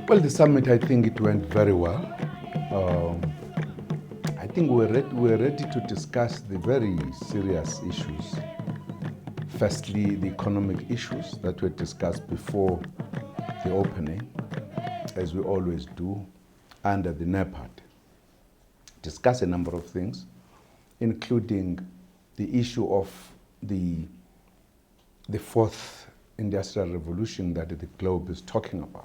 Well, the summit, I think it went very well. I think we're ready to discuss the very serious issues. Firstly, the economic issues that were discussed before the opening, as we always do, under the NEPAD. Discuss a number of things, including the issue of the fourth industrial revolution that the globe is talking about,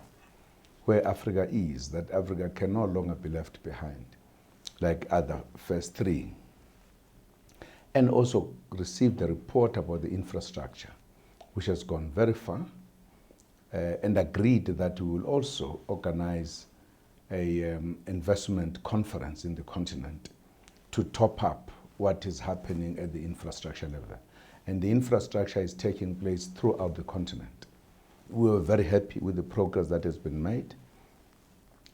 where Africa is, that Africa can no longer be left behind like other first three. And also received a report about the infrastructure, which has gone very far, and agreed that we will also organize a investment conference in the continent to top up what is happening at the infrastructure level. And the infrastructure is taking place throughout the continent. We were very happy with the progress that has been made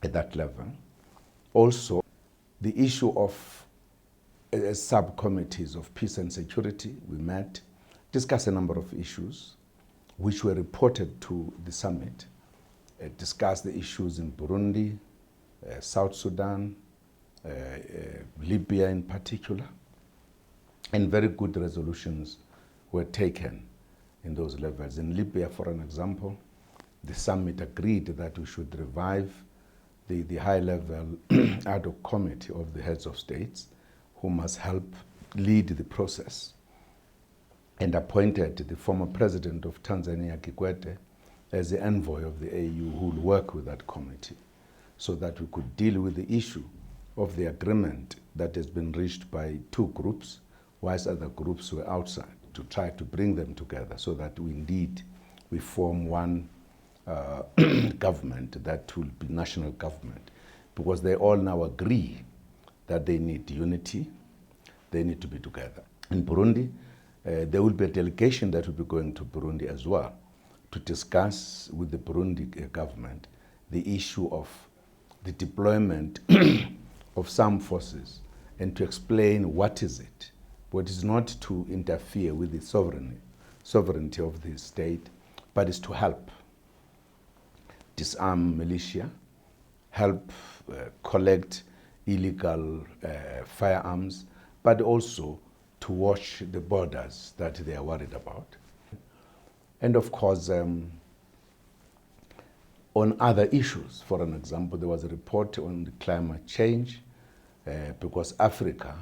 at that level. Also, the issue of subcommittees of peace and security, we met, discussed a number of issues which were reported to the summit, discussed the issues in Burundi, South Sudan, Libya in particular, and very good resolutions were taken in those levels. In Libya, for an example, the summit agreed that we should revive the high-level ad hoc committee of the heads of states who must help lead the process, and appointed the former president of Tanzania, Kikwete, as the envoy of the AU who will work with that committee so that we could deal with the issue of the agreement that has been reached by two groups, whilst other groups were outside, to try to bring them together so that we form one government that will be national government, because they all now agree that they need unity, they need to be together. In Burundi, there will be a delegation that will be going to Burundi as well to discuss with the Burundi government the issue of the deployment of some forces and to explain what is it. What is not to interfere with the sovereignty of the state, but is to help disarm militia, help collect illegal firearms, but also to watch the borders that they are worried about. And of course, on other issues, for an example, there was a report on the climate change, because Africa,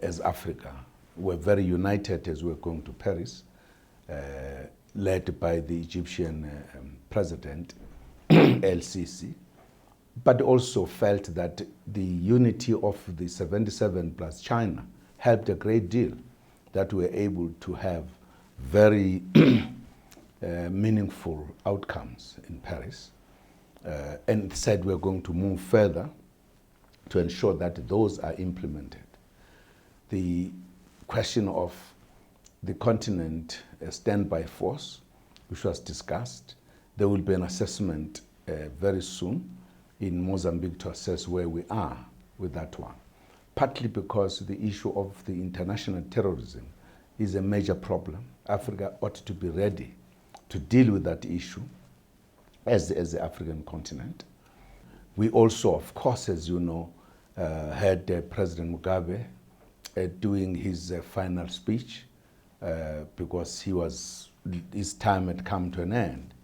as Africa, were very united as we were going to Paris, led by the Egyptian president, El-Sisi, but also felt that the unity of the 77 plus China helped a great deal, that we were able to have very meaningful outcomes in Paris, and said we're going to move further to ensure that those are implemented. The question of the continent standby force, which was discussed, there will be an assessment very soon in Mozambique to assess where we are with that one. Partly because the issue of the international terrorism is a major problem. Africa ought to be ready to deal with that issue as the African continent. We also, of course, as you know, had President Mugabe doing his final speech because his time had come to an end,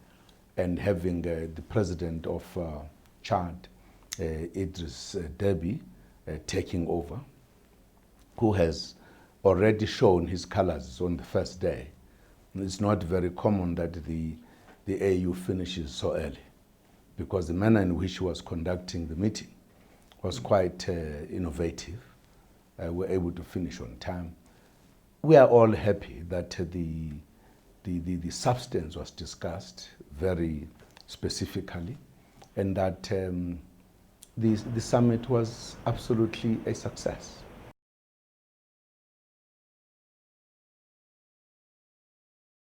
and having the president of Chad, Idris Deby, taking over, who has already shown his colors on the first day. It's not very common that the AU finishes so early, because the manner in which he was conducting the meeting was quite innovative. We're able to finish on time. We are all happy that the substance was discussed very specifically, and that the summit was absolutely a success.